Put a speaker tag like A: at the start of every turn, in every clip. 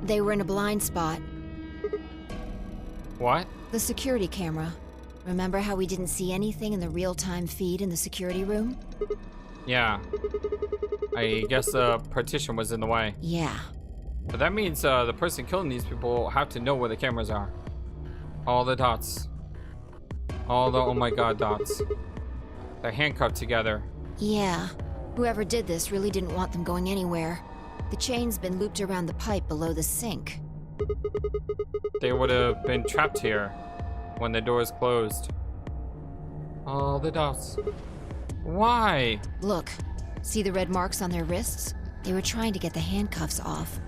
A: They were in a blind spot.
B: What?
A: The security camera. Remember how we didn't see anything in the real-time feed in the security room?
B: Yeah. I guess the partition was in the way.
A: Yeah.
B: But that means the person killing these people have to know where the cameras are. All the dots. All the, oh my god, dots. They're handcuffed together.
A: Yeah. Whoever did this really didn't want them going anywhere. The chain's been looped around the pipe below the sink.
B: They would have been trapped here when the doors closed. All the dots. Why?
A: Look. See the red marks on their wrists? They were trying to get the handcuffs off.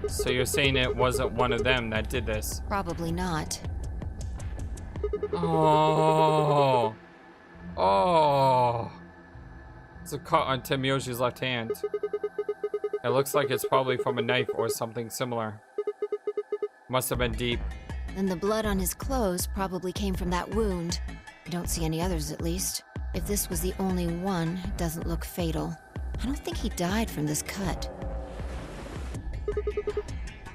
B: So you're saying it wasn't one of them that did this?
A: Probably not.
B: Oh. Oh. It's a cut on Temyoji's left hand. It looks like it's probably from a knife or something similar. Must have been deep.
A: And the blood on his clothes probably came from that wound. I don't see any others, at least. If this was the only one, it doesn't look fatal. I don't think he died from this cut.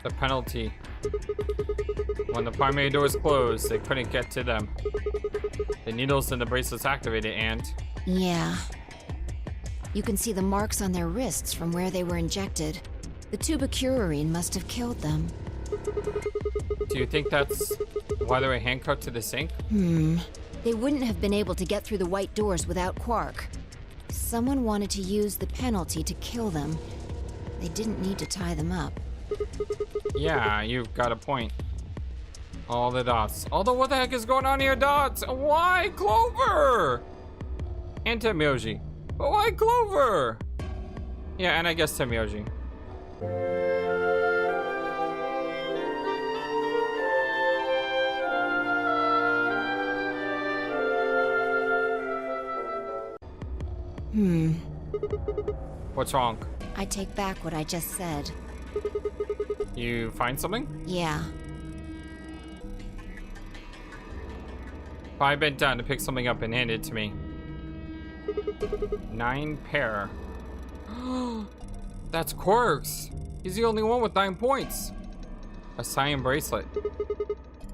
B: The penalty. When the primary doors closed, they couldn't get to them. The needles in the bracelets activated, and...
A: Yeah. You can see the marks on their wrists from where they were injected. The tubocurarine must have killed them.
B: Do you think that's why they were handcuffed to the sink?
A: They wouldn't have been able to get through the white doors without Quark. If someone wanted to use the penalty to kill them, they didn't need to tie them up.
B: Yeah, you've got a point. All the dots. Although, what the heck is going on here, dots? Why Clover? And Temyoji. But why Clover? Yeah, and I guess Temyoji. What's wrong?
A: I take back what I just said.
B: You find something?
A: Yeah.
B: I bent down to pick something up and hand it to me. 9 pair. That's Quark's. He's the only one with 9 points. A cyan bracelet.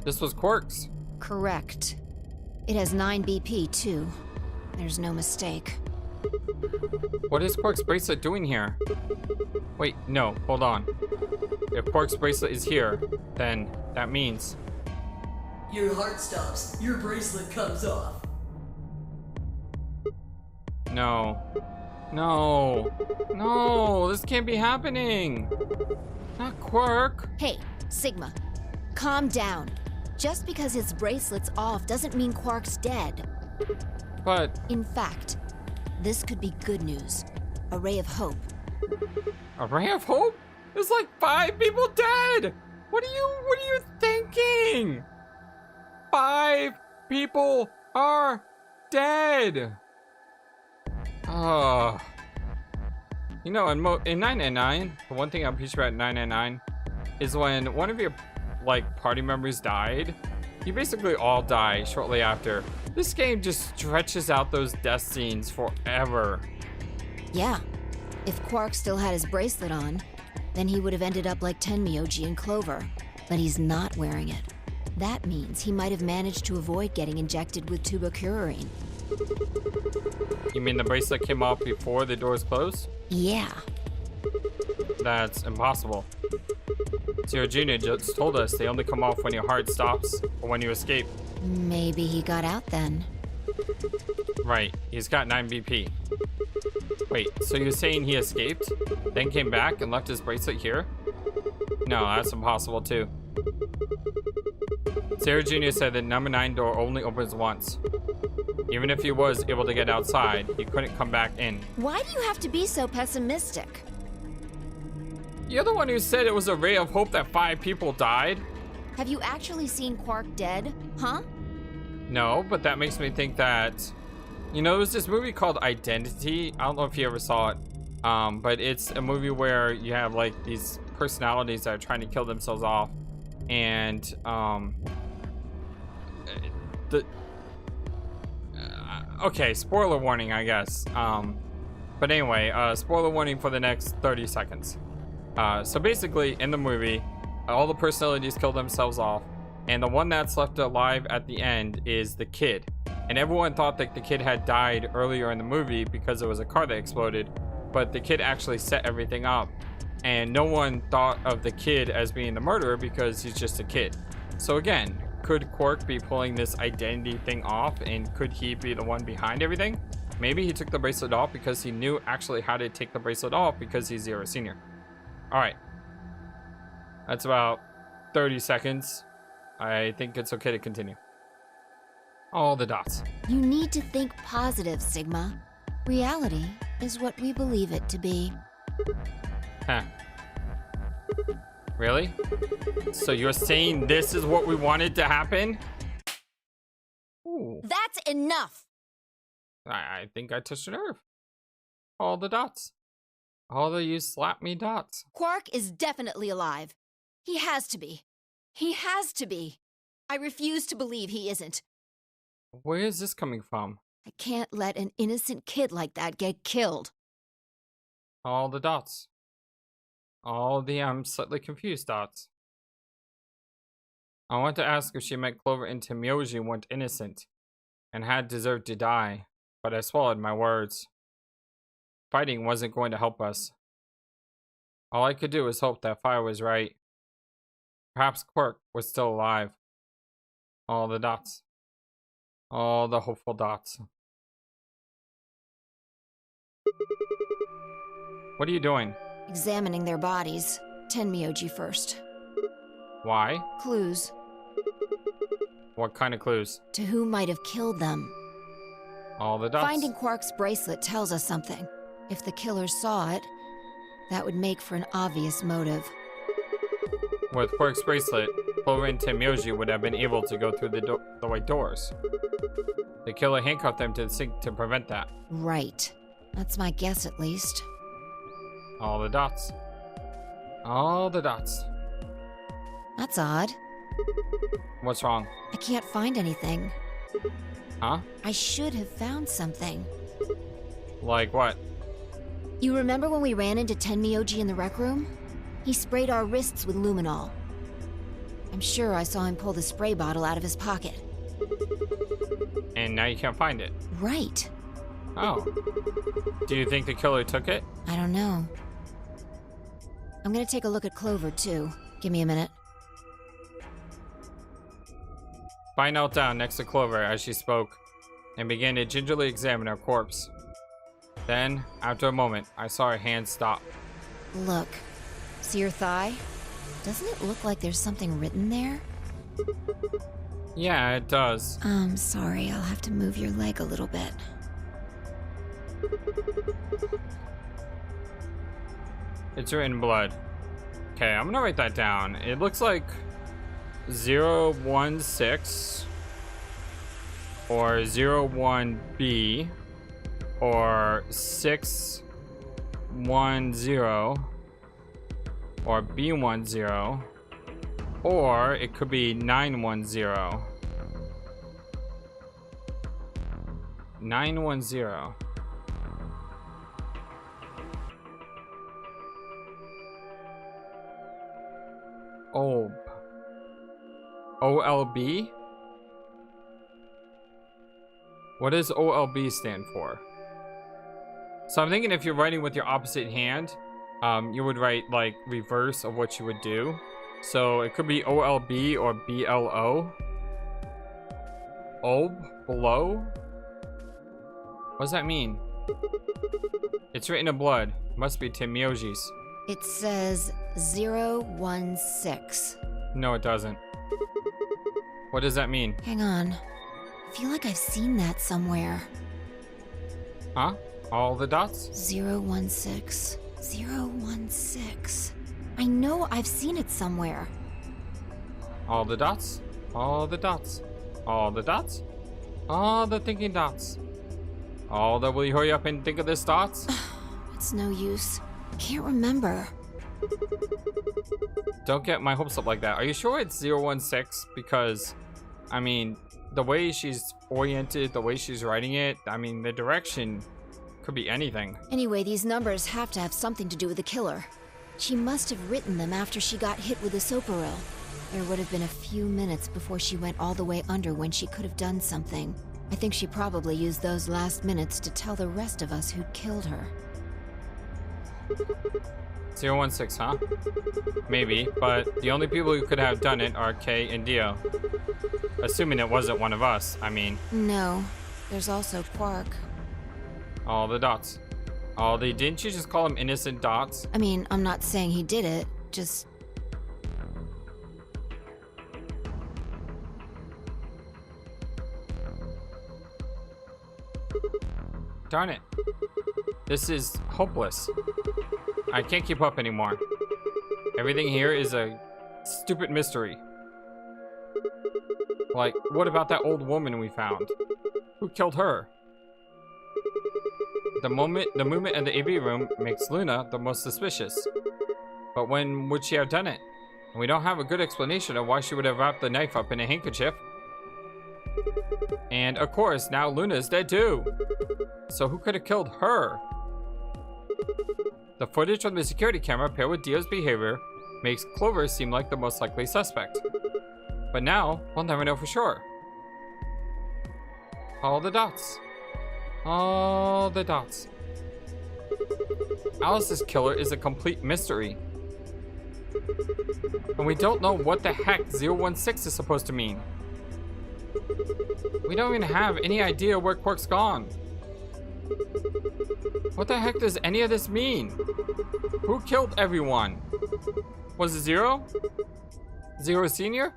B: This was Quark's.
A: Correct. It has 9 BP, too. There's no mistake.
B: What is Quark's bracelet doing here? Wait, no, hold on. If Quark's bracelet is here, then that means...
C: Your heart stops. Your bracelet comes off.
B: No. No. No, this can't be happening. Not Quark.
A: Hey, Sigma. Calm down. Just because his bracelet's off doesn't mean Quark's dead.
B: But...
A: In fact, this could be good news. A ray of hope.
B: A ray of hope? There's like 5 people dead! What are you thinking? 5 people are dead! You know, in 999, the one thing I'm pretty sure about 999 is when one of your, like, party members died, you basically all die shortly after. This game just stretches out those death scenes forever.
A: Yeah. If Quark still had his bracelet on, then he would have ended up like Tenmyoji and Clover. But he's not wearing it. That means he might have managed to avoid getting injected with tubocurarine.
B: You mean the bracelet came off before the doors closed?
A: Yeah.
B: That's impossible. Zero Jr. just told us they only come off when your heart stops or when you escape.
A: Maybe he got out then.
B: Right, he's got 9 BP. Wait, so you're saying he escaped, then came back and left his bracelet here? No, that's impossible too. Zero Jr. said that number 9 door only opens once. Even if he was able to get outside, he couldn't come back in.
A: Why do you have to be so pessimistic?
B: You're the one who said it was a ray of hope that 5 people died.
A: Have you actually seen Quark dead? Huh?
B: No, but that makes me think that... You know, there was this movie called Identity. I don't know if you ever saw it. But it's a movie where you have, like, these personalities that are trying to kill themselves off. And, okay, spoiler warning, I guess. But anyway, spoiler warning for the next 30 seconds. So basically, in the movie, all the personalities kill themselves off, and the one that's left alive at the end is the kid. And everyone thought that the kid had died earlier in the movie because it was a car that exploded, but the kid actually set everything up. And no one thought of the kid as being the murderer because he's just a kid. So again, could Quark be pulling this identity thing off, and could he be the one behind everything? Maybe he took the bracelet off because he knew actually how to take the bracelet off because he's Zero Senior. Alright. That's about 30 seconds. I think it's okay to continue. All the dots.
A: You need to think positive, Sigma. Reality is what we believe it to be.
B: Huh. Really? So you're saying this is what we wanted to happen? Ooh.
A: That's enough!
B: I think I touched a nerve. All the dots. All the you slap me dots.
A: Quark is definitely alive. He has to be. He has to be. I refuse to believe he isn't.
B: Where is this coming from?
A: I can't let an innocent kid like that get killed.
B: All the dots. All the slightly confused dots. I want to ask if she meant Clover and Timyoji weren't innocent and had deserved to die, but I swallowed my words. Fighting wasn't going to help us. All I could do was hope that Fire was right. Perhaps Quark was still alive. All the dots. All the hopeful dots. What are you doing?
A: Examining their bodies. Tenmyoji first.
B: Why?
A: Clues.
B: What kind of clues?
A: To who might have killed them.
B: All the dots.
A: Finding Quark's bracelet tells us something. If the killer saw it, that would make for an obvious motive.
B: With Quark's bracelet, Clover and Timyoji would have been able to go through the white doors. The killer handcuffed them to the sink to prevent that.
A: Right. That's my guess, at least.
B: All the dots. All the dots.
A: That's odd.
B: What's wrong?
A: I can't find anything.
B: Huh?
A: I should have found something.
B: Like what?
A: You remember when we ran into Tenmyoji in the rec room? He sprayed our wrists with luminol. I'm sure I saw him pull the spray bottle out of his pocket.
B: And now you can't find it.
A: Right.
B: Oh. Do you think the killer took it?
A: I don't know. I'm gonna take a look at Clover, too. Give me a minute.
B: I knelt down next to Clover as she spoke and began to gingerly examine her corpse. Then, after a moment, I saw her hand stop.
A: Look. See your thigh? Doesn't it look like there's something written there?
B: Yeah, it does.
A: Sorry, I'll have to move your leg a little bit.
B: It's written in blood. Okay, I'm gonna write that down. It looks like 016 or 01B or 610 or B10, or it could be 910. 910. OLB. OLB? What does OLB stand for? So I'm thinking if you're writing with your opposite hand, you would write like reverse of what you would do. So it could be OLB or BLO. OLB? Below? What does that mean? It's written in blood. Must be Timyoji's.
A: It says 016.
B: No, it doesn't. What does that mean?
A: Hang on. I feel like I've seen that somewhere.
B: Huh? All the dots?
A: 016. 016. I know I've seen it somewhere.
B: All the dots? All the dots? All the dots? All the thinking dots? All the will you hurry up and think of this dots?
A: It's no use. Can't remember.
B: Don't get my hopes up like that. Are you sure it's 016? Because, I mean, the way she's oriented, the way she's writing it, I mean, the direction could be anything.
A: Anyway, these numbers have to have something to do with the killer. She must have written them after she got hit with a soparil. There would have been a few minutes before she went all the way under when she could have done something. I think she probably used those last minutes to tell the rest of us who'd killed her.
B: 016, huh? Maybe, but the only people who could have done it are Kay and Dio. Assuming it wasn't one of us, I mean.
A: No, there's also Quark.
B: All the dots. Didn't you just call them innocent dots?
A: I mean, I'm not saying he did it, just...
B: Darn it. This is hopeless. I can't keep up anymore. Everything here is a stupid mystery. Like, what about that old woman we found? Who killed her? The movement in the AV room makes Luna the most suspicious. But when would she have done it? And we don't have a good explanation of why she would have wrapped the knife up in a handkerchief. And of course, now Luna is dead too. So who could have killed her? The footage from the security camera paired with Dio's behavior makes Clover seem like the most likely suspect. But now, we'll never know for sure. All the dots. All the dots. Alice's killer is a complete mystery. And we don't know what the heck 016 is supposed to mean. We don't even have any idea where Quark's gone. What the heck does any of this mean? Who killed everyone? Was it Zero? Zero Senior?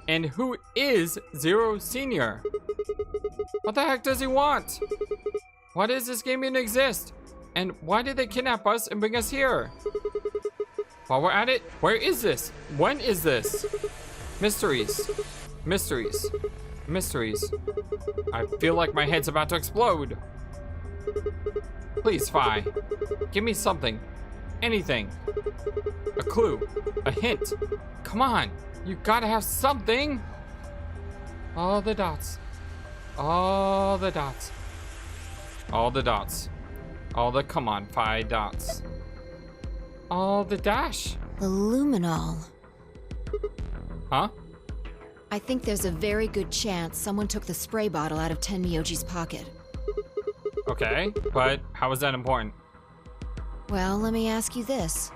B: And who is Zero Senior? What the heck does he want? Why does this game even exist? And why did they kidnap us and bring us here? While we're at it, where is this? When is this? Mysteries. Mysteries. Mysteries. I feel like my head's about to explode. Please, Fi. Give me something. Anything. A clue. A hint. Come on. You gotta have something. All the dots. All the dots. All the dots. All the, come on, Fi dots. All the dash.
A: The luminol.
B: Huh?
A: I think there's a very good chance someone took the spray bottle out of Tenmyoji's pocket.
B: Okay, but how is that important?
A: Well, let me ask you this.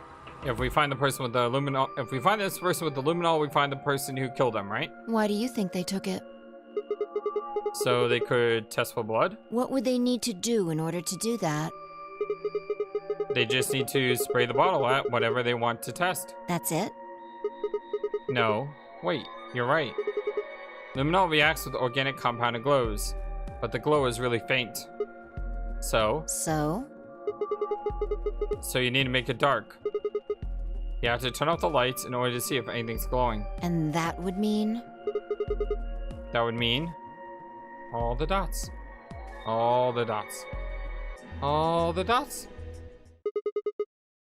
B: If we find the person with the luminol, if we find this person with the luminol, we find the person who killed them, right?
A: Why do you think they took it?
B: So they could test for blood?
A: What would they need to do in order to do that?
B: They just need to spray the bottle at whatever they want to test.
A: That's it?
B: No. Wait, you're right. Luminol reacts with organic compound and glows, but the glow is really faint. So you need to make it dark. You have to turn off the lights in order to see if anything's glowing.
A: And that would mean?
B: That would mean all the dots. All the dots. All the dots.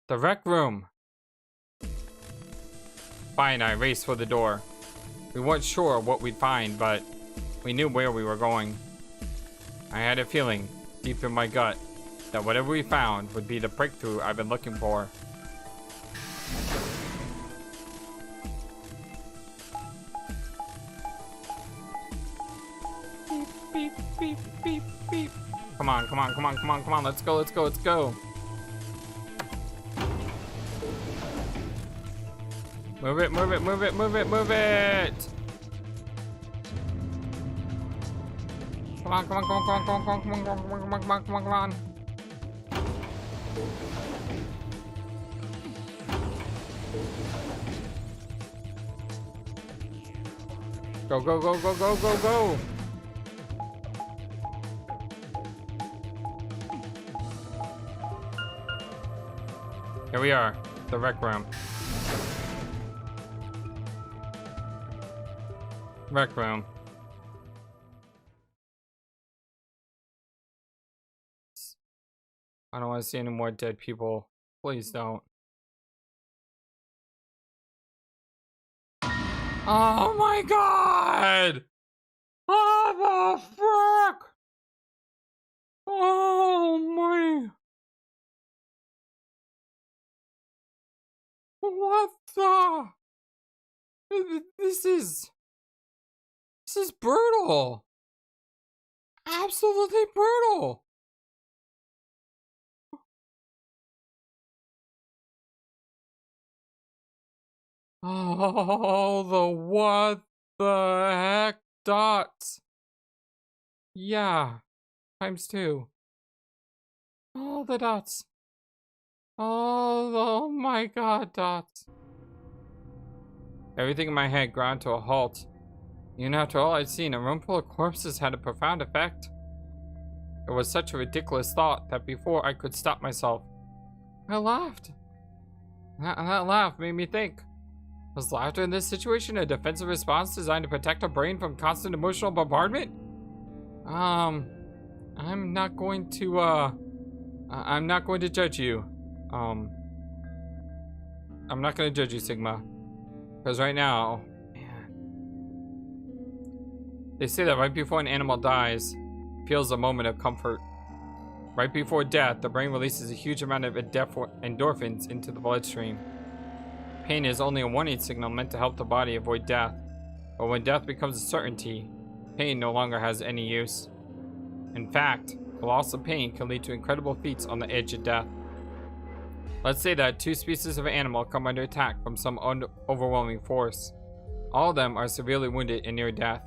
B: The rec room. Fi and I raced for the door. We weren't sure what we'd find, but we knew where we were going. I had a feeling, deep in my gut, that whatever we found would be the breakthrough I've been looking for. Beep, beep, beep, beep, beep. Come on, come on, come on, come on, come on. Let's go, let's go, let's go. Move it, move it, move it, move it, move it. Come on, come on, come on, come on, come on, come on, come on, come on, come on, come on, come on, come on. Go, go, go, go, go, go, go. Here we are, the rec room. Rec room. I don't want to see any more dead people. Please don't. Oh my god! Oh the frick! Oh my... What the? This is brutal. Absolutely brutal. Oh, the what the heck dots. Yeah, ×2. Oh, the dots. Oh my god, dots. Everything in my head ground to a halt. Even after all I'd seen, a room full of corpses had a profound effect. It was such a ridiculous thought that before I could stop myself, I laughed. That laugh made me think. Was laughter in this situation a defensive response designed to protect a brain from constant emotional bombardment? I'm not going to judge you. I'm not going to judge you, Sigma. Because right now, man, they say that right before an animal dies, it feels a moment of comfort. Right before death, the brain releases a huge amount of endorphins into the bloodstream. Pain is only a warning signal meant to help the body avoid death. But when death becomes a certainty, pain no longer has any use. In fact, the loss of pain can lead to incredible feats on the edge of death. Let's say that two species of animal come under attack from some overwhelming force. All of them are severely wounded and near death.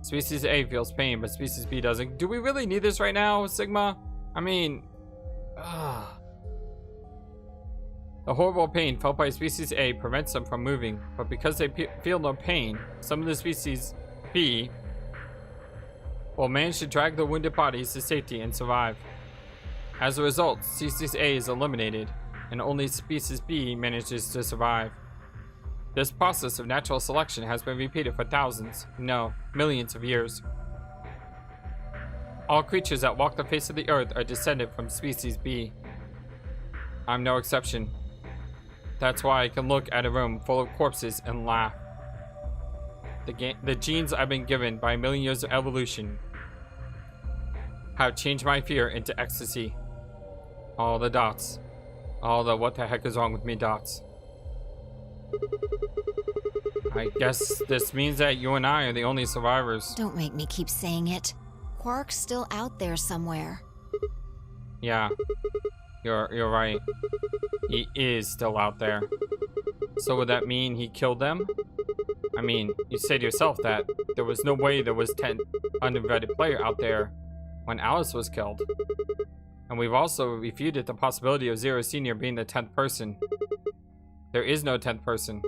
B: Species A feels pain, but Species B doesn't. Do we really need this right now, Sigma? I mean, the horrible pain felt by Species A prevents them from moving, but because they feel no pain, some of the Species B will manage to drag the wounded bodies to safety and survive. As a result, Species A is eliminated, and only Species B manages to survive. This process of natural selection has been repeated for thousands, no, millions of years. All creatures that walk the face of the earth are descended from Species B. I'm no exception. That's why I can look at a room full of corpses and laugh. The genes I've been given by a million years of evolution have changed my fear into ecstasy. All the dots. All the what the heck is wrong with me dots. I guess this means that you and I are the only survivors.
A: Don't make me keep saying it. Quark's still out there somewhere.
B: Yeah, you're right. He is still out there. So would that mean he killed them? I mean, you said yourself that there was no way there was 10 uninvited player out there when Alice was killed. And we've also refuted the possibility of Zero Senior being the 10th person. There is no 10th person.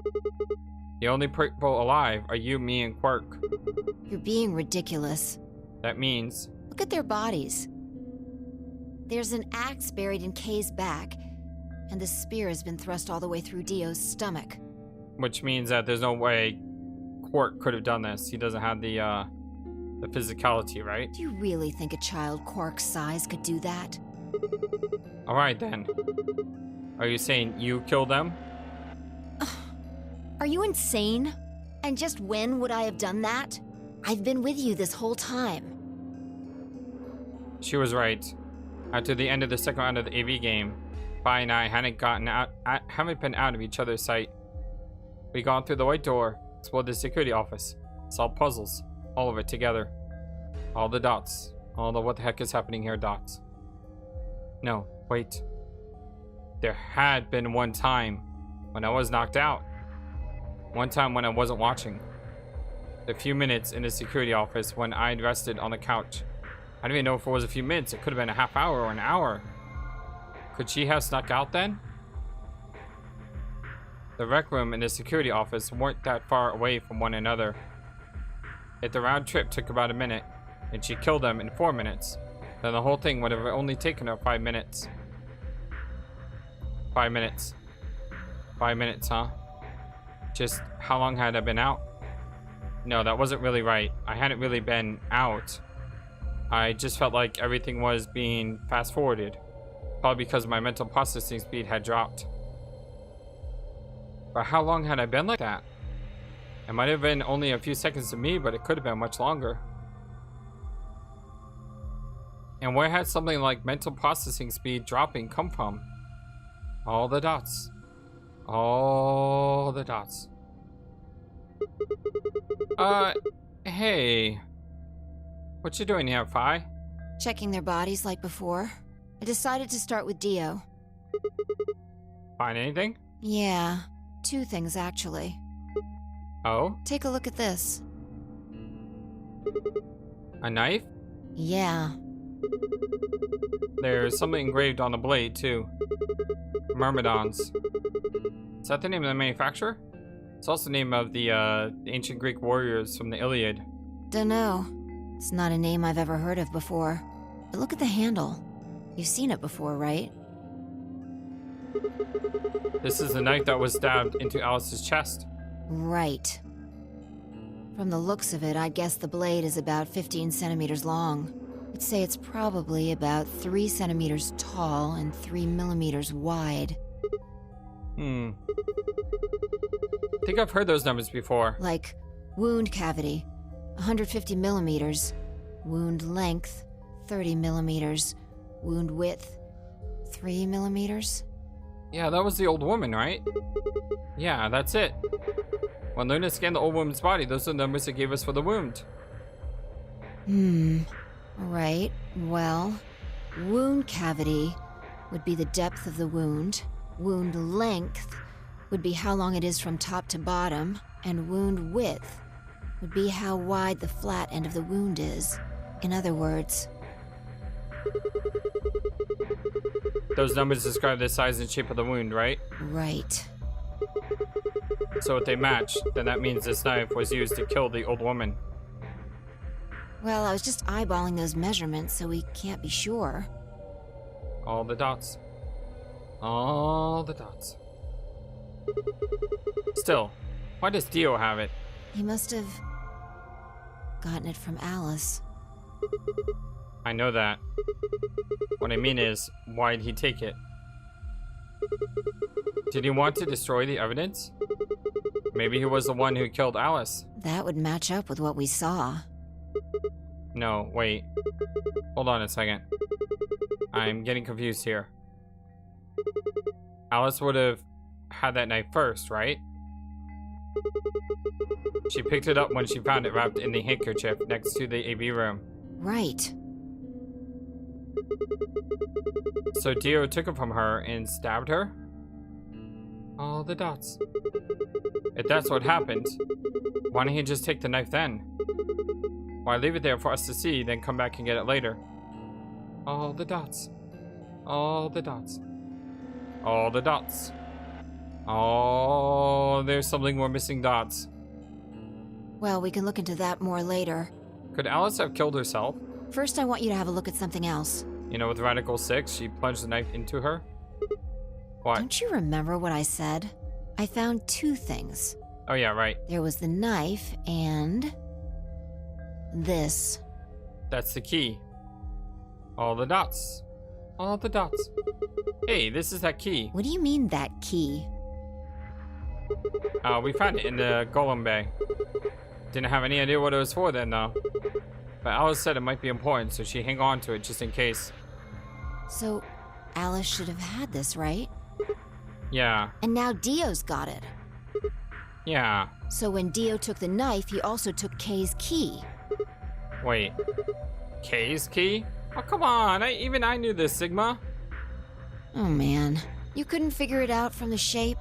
B: The only people alive are you, me, and Quark.
A: You're being ridiculous.
B: That means...
A: Look at their bodies. There's an axe buried in Kay's back, and the spear has been thrust all the way through Dio's stomach.
B: Which means that there's no way Quark could have done this. He doesn't have the physicality, right?
A: Do you really think a child Quark's size could do that?
B: Alright then. Are you saying you killed them?
A: Are you insane? And just when would I have done that? I've been with you this whole time.
B: She was right. After the end of the second round of the AV game, Bai and I haven't been out of each other's sight. We gone through the white door, explored the security office, solved puzzles, all of it together. All the dots. All the what the heck is happening here dots. No, wait. There had been one time when I was knocked out. One time when I wasn't watching. The few minutes in the security office when I'd rested on the couch. I don't even know if it was a few minutes. It could have been a half hour or an hour. Could she have snuck out then? The rec room and the security office weren't that far away from one another. If the round trip took about a minute, and she killed them in 4 minutes, then the whole thing would have only taken her 5 minutes. 5 minutes. 5 minutes, huh? Just how long had I been out? No, that wasn't really right. I hadn't really been out. I just felt like everything was being fast forwarded. Probably because my mental processing speed had dropped. But how long had I been like that? It might have been only a few seconds to me, but it could have been much longer. And where had something like mental processing speed dropping come from? All the dots. All the dots. Hey. What you doing here, Fi?
A: Checking their bodies like before. I decided to start with Dio.
B: Find anything?
A: Yeah, 2 things actually.
B: Oh?
A: Take a look at this.
B: A knife?
A: Yeah.
B: There's something engraved on the blade, too. Myrmidons. Is that the name of the manufacturer? It's also the name of the ancient Greek warriors from the Iliad.
A: Dunno. It's not a name I've ever heard of before. But look at the handle. You've seen it before, right?
B: This is the knife that was stabbed into Alice's chest.
A: Right. From the looks of it, I'd guess the blade is about 15 centimeters long. I'd say it's probably about 3 centimeters tall and 3 millimeters wide.
B: I think I've heard those numbers before.
A: Like, wound cavity, 150 millimeters. Wound length, 30 millimeters. Wound width, 3 millimeters.
B: Yeah, that was the old woman, right? Yeah, that's it. When Luna scanned the old woman's body, those are the numbers it gave us for the wound.
A: Right. Well, wound cavity would be the depth of the wound. Wound length would be how long it is from top to bottom. And wound width would be how wide the flat end of the wound is. In other words...
B: Those numbers describe the size and shape of the wound, right?
A: Right.
B: So if they match, then that means this knife was used to kill the old woman.
A: Well, I was just eyeballing those measurements, so we can't be sure.
B: All the dots. All the dots. Still, why does Dio have it?
A: He must have gotten it from Alice.
B: I know that. What I mean is, why'd he take it? Did he want to destroy the evidence? Maybe he was the one who killed Alice.
A: That would match up with what we saw.
B: No, wait. Hold on a second. I'm getting confused here. Alice would have had that knife first, right? She picked it up when she found it wrapped in the handkerchief next to the AV room.
A: Right.
B: So Dio took it from her and stabbed her? All the dots. If that's what happened, why didn't he just take the knife then? Why leave it there for us to see, then come back and get it later? All the dots. All the dots. All the dots. Oh, there's something more missing dots.
A: Well, we can look into that more later.
B: Could Alice have killed herself?
A: First, I want you to have a look at something else.
B: You know, with Radical 6, she plunged the knife into her? What?
A: Don't you remember what I said? I found 2 things.
B: Oh yeah, right.
A: There was the knife and... this.
B: That's the key. All the dots. All the dots. Hey, this is that key.
A: What do you mean, that key?
B: We found it in the Golem Bay. Didn't have any idea what it was for then, though. But Alice said it might be important, so she hang on to it just in case.
A: So, Alice should have had this, right?
B: Yeah.
A: And now Dio's got it.
B: Yeah.
A: So when Dio took the knife, he also took Kay's key.
B: Wait. Kay's key? Oh, come on. Even I knew this, Sigma.
A: Oh, man. You couldn't figure it out from the shape?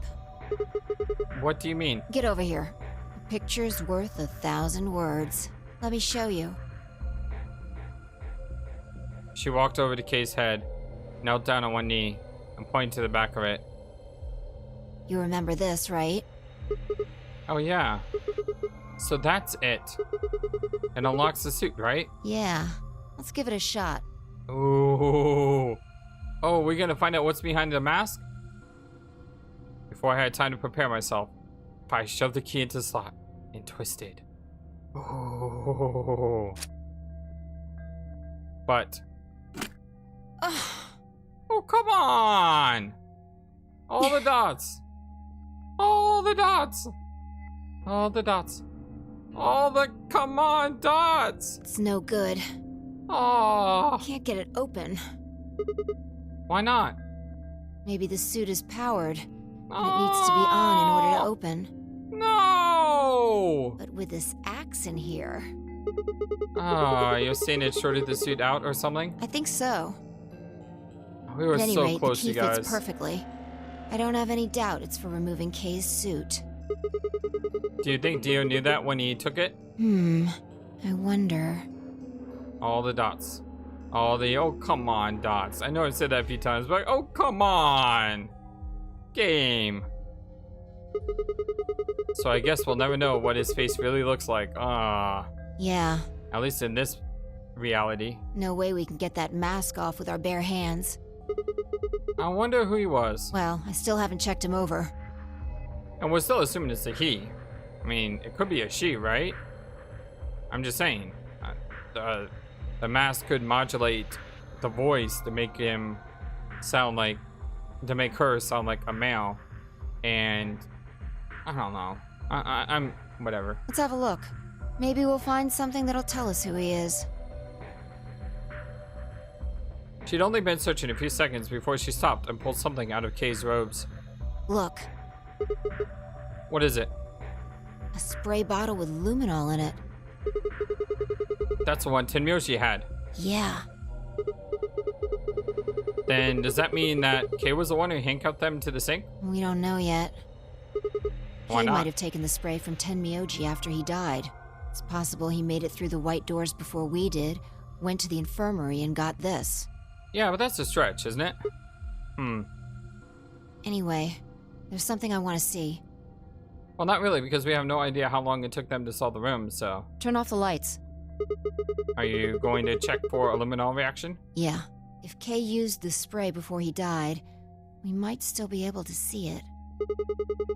B: What do you mean?
A: Get over here. A picture's worth 1,000 words. Let me show you.
B: She walked over to Kay's head, knelt down on one knee, and pointed to the back of it.
A: You remember this, right?
B: Oh, yeah. So that's it. It unlocks the suit, right?
A: Yeah. Let's give it a shot.
B: Ooh. Oh, we're gonna find out what's behind the mask? Before I had time to prepare myself, I shoved the key into the slot and twisted. Ooh. But... oh, come on! All the dots! All the dots! All the dots! All the come on dots!
A: It's no good.
B: Oh,
A: Can't get it open.
B: why not?
A: Maybe the suit is powered. And it needs to be on in order to open.
B: No!
A: But with this axe in here...
B: You're saying it shorted the suit out or something?
A: I think so.
B: We were
A: At any
B: so
A: rate,
B: close,
A: the
B: you
A: key
B: guys.
A: fits perfectly. I don't have any doubt it's for removing Kay's suit.
B: Do you think Dio knew that when he took it?
A: I wonder.
B: All the dots. All the, oh, come on, dots. I know I've said that a few times, but oh, come on. Game. So I guess we'll never know what his face really looks like.
A: Yeah.
B: At least in this reality.
A: No way we can get that mask off with our bare hands.
B: I wonder who he was.
A: Well, I still haven't checked him over.
B: And we're still assuming it's a he. I mean, it could be a she, right? I'm just saying. The mask could modulate the voice to make him sound like, to make her sound like a male. And I don't know. I'm whatever.
A: Let's have a look. Maybe we'll find something that'll tell us who he is.
B: She'd only been searching a few seconds before she stopped and pulled something out of Kay's robes.
A: Look.
B: What is it?
A: A spray bottle with luminol in it.
B: That's the one Tenmyoshi had.
A: Yeah.
B: Then does that mean that Kay was the one who handcuffed them to the sink?
A: We don't know yet.
B: Why
A: Kay
B: not?
A: might have taken the spray from Tenmyoji after he died. It's possible he made it through the white doors before we did, went to the infirmary and got this.
B: Yeah, but that's a stretch, isn't it?
A: Anyway, there's something I want to see.
B: Well, not really, because we have no idea how long it took them to solve the room, so...
A: Turn off the lights.
B: Are you going to check for a luminol reaction?
A: Yeah. If Kay used the spray before he died, we might still be able to see it.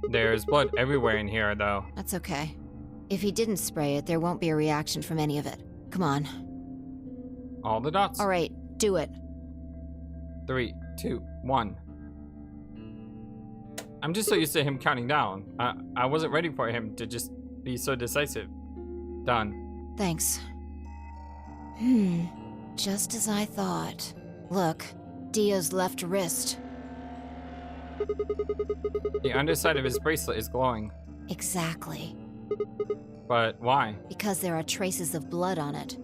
B: There's blood everywhere in here, though.
A: That's okay. If he didn't spray it, there won't be a reaction from any of it. Come on.
B: All the dots.
A: All right, do it.
B: 3, 2, 1. I'm just so used to him counting down. I wasn't ready for him to just be so decisive. Done.
A: Thanks. Just as I thought. Look, Dio's left wrist.
B: The underside of his bracelet is glowing.
A: Exactly.
B: But why?
A: Because there are traces of blood on it.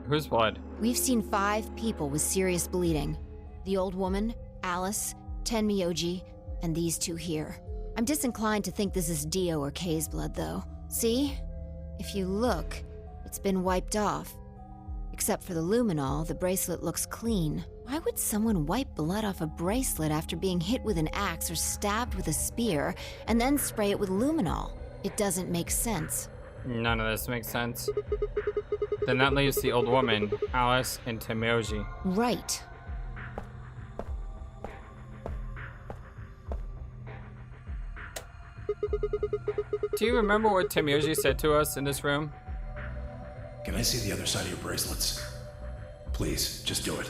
B: Whose blood?
A: We've seen 5 people with serious bleeding. The old woman, Alice, Tenmyoji, and these 2 here. I'm disinclined to think this is Dio or Kay's blood, though. See? If you look, it's been wiped off. Except for the luminol, the bracelet looks clean. Why would someone wipe blood off a bracelet after being hit with an axe or stabbed with a spear, and then spray it with luminol? It doesn't make sense.
B: None of this makes sense. Then that leaves the old woman, Alice, and Tenmyoji.
A: Right.
B: Do you remember what Tenmyoji said to us in this room?
D: Can I see the other side of your bracelets? Please, just do it.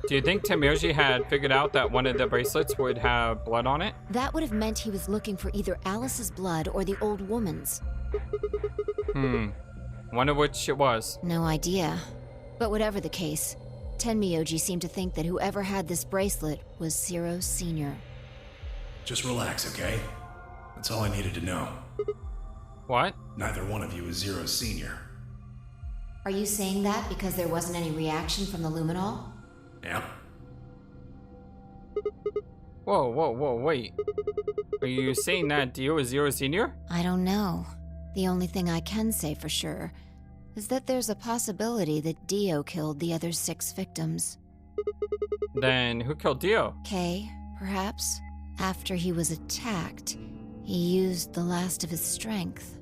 B: Do you think Tenmyoji had figured out that one of the bracelets would have blood on it?
A: That would have meant he was looking for either Alice's blood or the old woman's.
B: Wonder which it was.
A: No idea. But whatever the case, Tenmyoji seemed to think that whoever had this bracelet was Zero Sr.
D: Just relax, okay? That's all I needed to know.
B: What?
D: Neither one of you is Zero Senior.
A: Are you saying that because there wasn't any reaction from the luminol?
D: Yeah.
B: Whoa, wait. Are you saying that Dio is Zero Senior?
A: I don't know. The only thing I can say for sure is that there's a possibility that Dio killed the other 6 victims.
B: Then who killed Dio?
A: Kay, perhaps? After he was attacked, he used the last of his strength.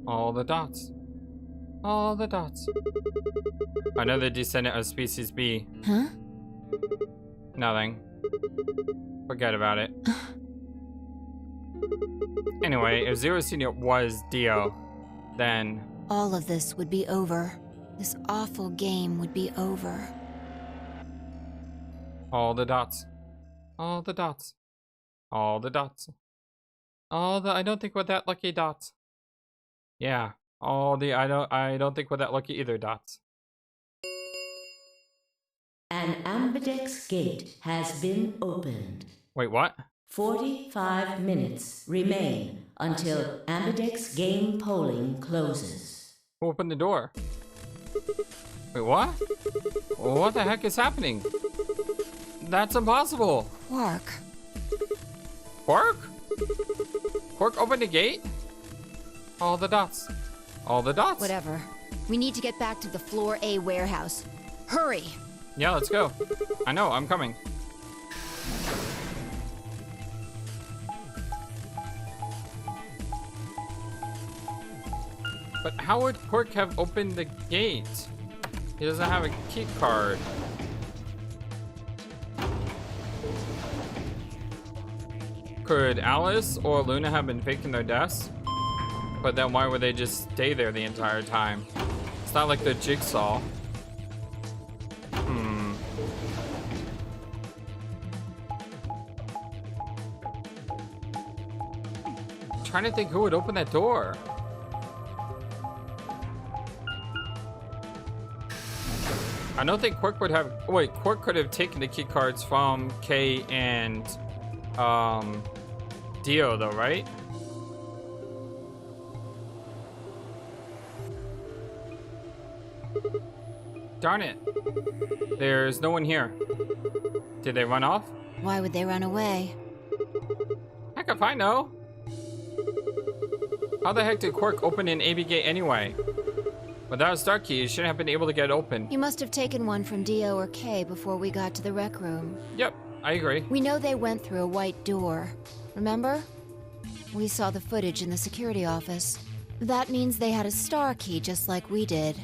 B: All the dots. All the dots. Another descendant of species B.
A: Huh?
B: Nothing. Forget about it. Anyway, if Zero Senior was Dio, then...
A: All of this would be over. This awful game would be over.
B: all the dots. All the dots. All the dots. I don't think we're that lucky dots. Yeah, I don't think we're that lucky either dots.
E: And An ambidex gate has been opened.
B: Wait, what?
E: 45 minutes remain until ambidex game polling closes.
B: Who opened the door? Wait, what? What the heck is happening? That's impossible.
A: Quark.
B: Quark? Quark opened the gate? All the dots. All the dots.
A: Whatever. We need to get back to the Floor A warehouse. Hurry!
B: Yeah, let's go. I know, I'm coming. But how would Quark have opened the gate? He doesn't have a key card. Could Alice or Luna have been faking their deaths? But then why would they just stay there the entire time? It's not like the Jigsaw. I'm trying to think who would open that door. I don't think Quark would have. Wait, Quark could have taken the key cards from Kay and Dio, though, right? Darn it. There's no one here. Did they run off?
A: Why would they run away?
B: Heck if I know. How the heck did Quark open an AB gate anyway? Without a star key, you shouldn't have been able to get it open.
A: You must have taken one from Dio or Kay before we got to the rec room.
B: Yep, I agree.
A: We know they went through a white door. Remember? We saw the footage in the security office. That means they had a star key just like we did.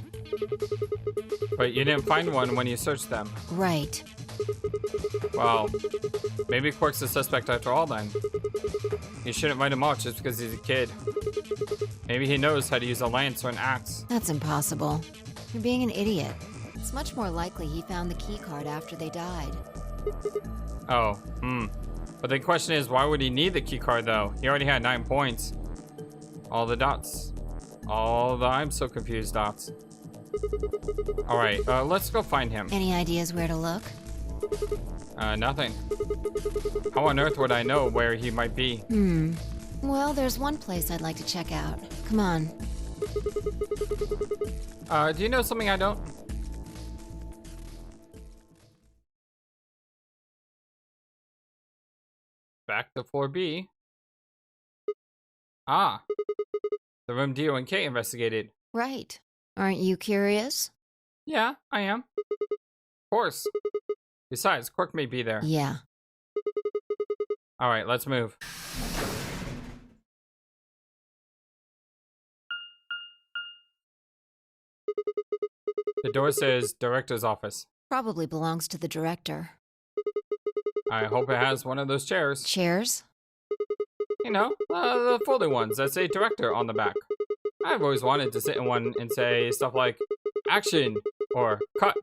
B: But you didn't find one when you searched them.
A: Right.
B: Well, maybe Quark's the suspect after all then. You shouldn't write him off just because he's a kid. Maybe he knows how to use a lance or an axe.
A: That's impossible. You're being an idiot. It's much more likely he found the key card after they died.
B: Oh, But the question is, why would he need the key card though? He already had 9 points. All the dots. All the I'm so confused dots. Alright, let's go find him.
A: Any ideas where to look?
B: Nothing. How on earth would I know where he might be?
A: Well, there's one place I'd like to check out. Come on.
B: Do you know something I don't? Back to floor B. Ah. The room Dio and Kay investigated.
A: Right. Aren't you curious?
B: Yeah, I am. Of course. Besides, Quark may be there.
A: Yeah.
B: Alright, let's move. The door says director's office.
A: Probably belongs to the director.
B: I hope it has one of those chairs.
A: Chairs?
B: You know, the folding ones that say director on the back. I've always wanted to sit in one and say stuff like, action, or cut,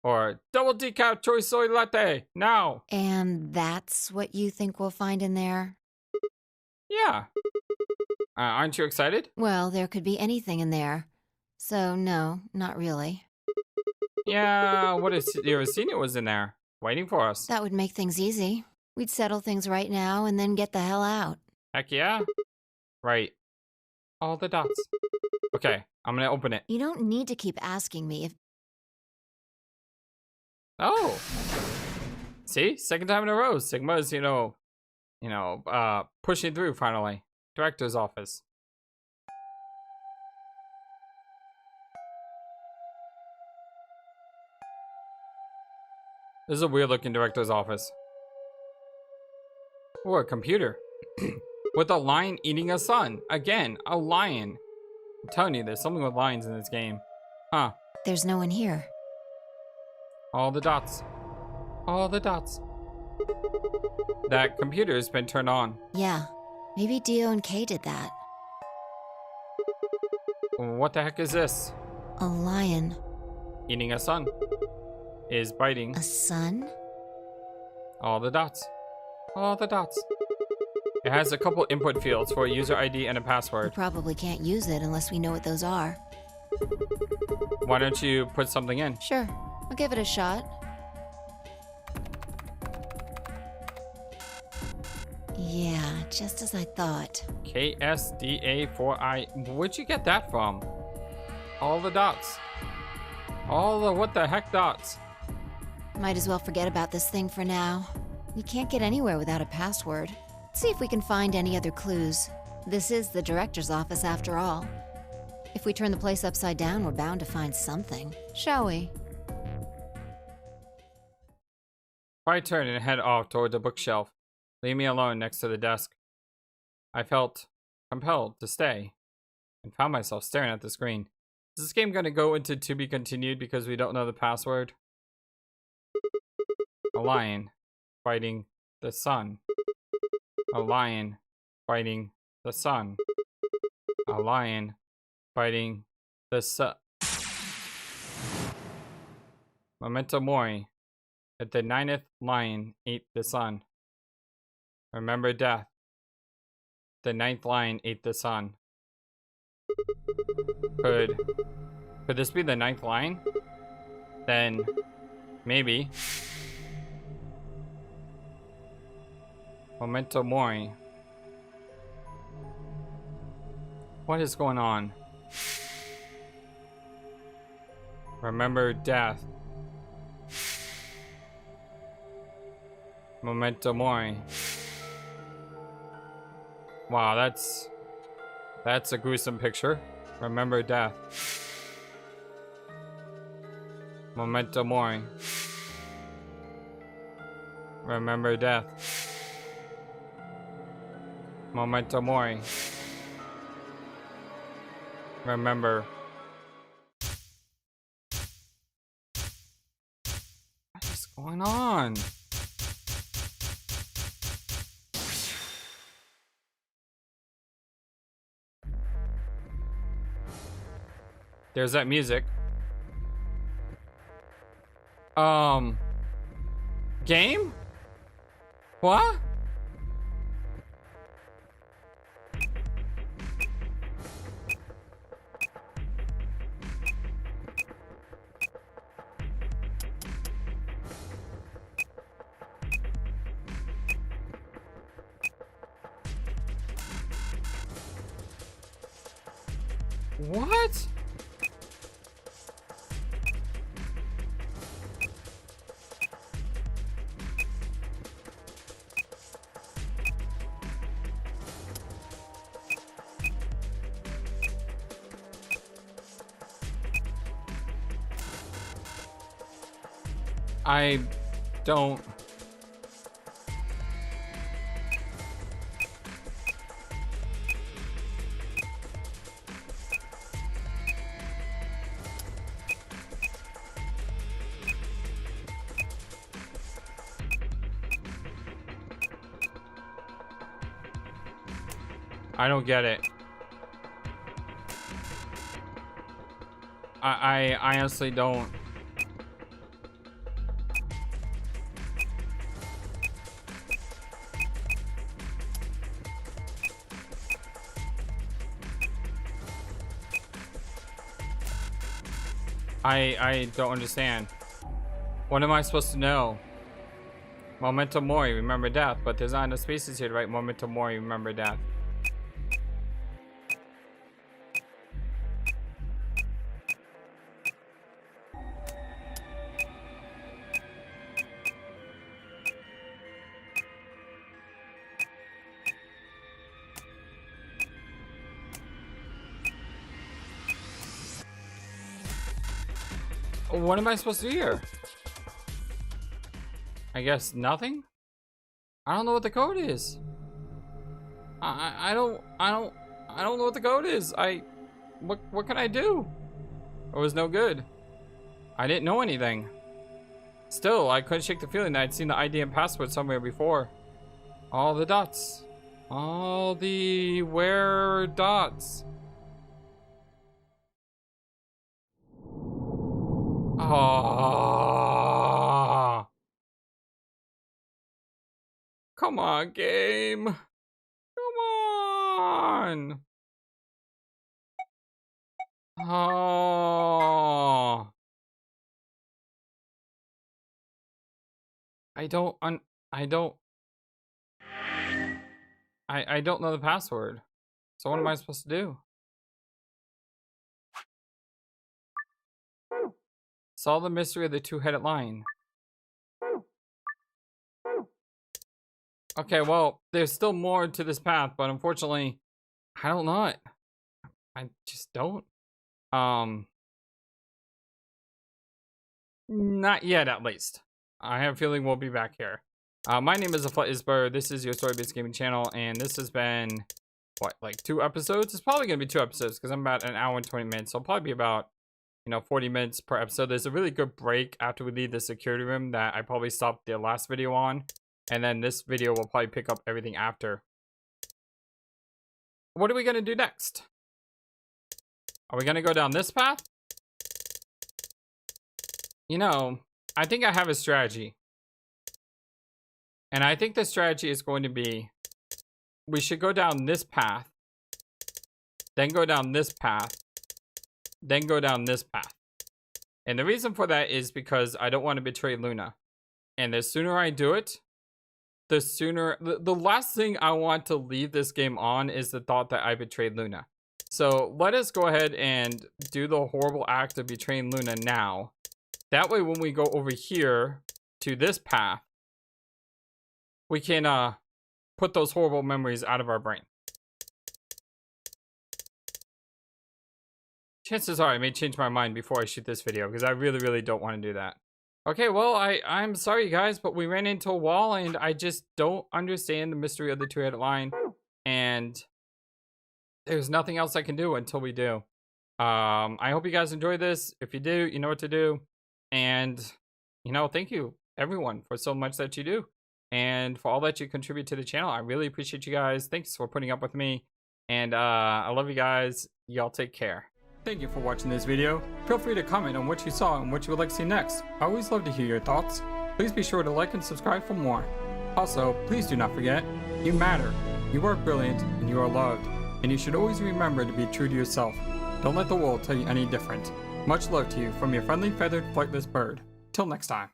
B: or double decaf choy soy latte, now.
A: And that's what you think we'll find in there?
B: Yeah. Aren't you excited?
A: Well, there could be anything in there. So, no, not really.
B: Yeah, what if your senior was in there, waiting for us?
A: That would make things easy. We'd settle things right now and then get the hell out.
B: Heck yeah. Right. All the dots. Okay, I'm gonna open it.
A: You don't need to keep asking me if...
B: Oh. See? Second time in a row. Sigma's, pushing through finally. Director's office. This is a weird looking director's office. Oh, a computer. With a lion eating a sun. Again, a lion. I'm telling you, there's something with lions in this game. Huh.
A: There's no one here.
B: All the dots. All the dots. That computer has been turned on.
A: Yeah. Maybe Dio and Kay did that.
B: What the heck is this?
A: A lion.
B: Eating a sun. Is biting.
A: A sun?
B: All the dots. All the dots. It has a couple input fields for a user ID and a
A: We
B: password.
A: probably can't use it unless we know what those are.
B: Why don't you put something in?
A: Sure. I'll give it a shot. Just as I thought.
B: KSDA4I. Where'd you get that from? All the dots. All the what the heck dots?
A: Might as well forget about this thing for now. We can't get anywhere without a password. Let's see if we can find any other clues. This is the director's office after all. If we turn the place upside down, we're bound to find something. Shall we?
B: I turned and head off toward the bookshelf. Leave me alone next to the desk. I felt compelled to stay and found myself staring at the screen. Is this game going to go into to be continued because we don't know the password? A lion fighting the sun. A lion fighting the sun. A lion fighting the sun. Memento mori. That the 9th lion ate the sun. Remember death. The 9th lion ate the sun. Could this be the 9th lion? Then maybe. Memento mori. What is going on? Remember death. Memento mori. Wow, that's a gruesome picture. Remember death. Memento mori. Remember death. Memento mori. Remember. What is going on? There's that music. Game? What? What? I don't. I don't get it. I honestly don't. I don't understand. What am I supposed to know? Memento mori, remember death, but there's not enough spaces here to write memento mori, remember death. What am I supposed to do here? I guess nothing? I don't know what the code is. I don't know what the code is. What can I do? It was no good. I didn't know anything. Still, I couldn't shake the feeling that I'd seen the ID and password somewhere before. All the dots. All the where dots. Oh. Come on, game. Come on. Oh. I don't I don't know the password. So what am I supposed to do? Solve the mystery of the two-headed lion. Okay, well, there's still more to this path, but unfortunately, I don't know it. I just don't. Not yet, at least. I have a feeling we'll be back here. My name is FlightlessBird. This is your story-based gaming channel, and this has been, what, like 2 episodes? It's probably going to be 2 episodes, because I'm about an hour and 20 minutes, so it'll probably be about, 40 minutes per episode. There's a really good break after we leave the security room that I probably stopped the last video on. And then this video will probably pick up everything after. What are we going to do next? Are we going to go down this path? I think I have a strategy. And I think the strategy is going to be, we should go down this path. Then go down this path. Then go down this path. And the reason for that is because I don't want to betray Luna. And the sooner I do it, the sooner, the last thing I want to leave this game on is the thought that I betrayed Luna. So let us go ahead and do the horrible act of betraying Luna now. That way when we go over here to this path, we can put those horrible memories out of our brain. Chances are I may change my mind before I shoot this video because I really, really don't want to do that. Okay, well, I'm sorry, guys, but we ran into a wall, and I just don't understand the mystery of the two-headed lion, and there's nothing else I can do until we do. I hope you guys enjoy this. If you do, you know what to do, and, thank you, everyone, for so much that you do, and for all that you contribute to the channel. I really appreciate you guys. Thanks for putting up with me, and I love you guys. Y'all take care. Thank you for watching this video. Feel free to comment on what you saw and what you would like to see next. I always love to hear your thoughts. Please be sure to like and subscribe for more. Also, please do not forget, you matter, you are brilliant, and you are loved. And you should always remember to be true to yourself. Don't let the world tell you any different. Much love to you from your friendly feathered flightless bird. Till next time.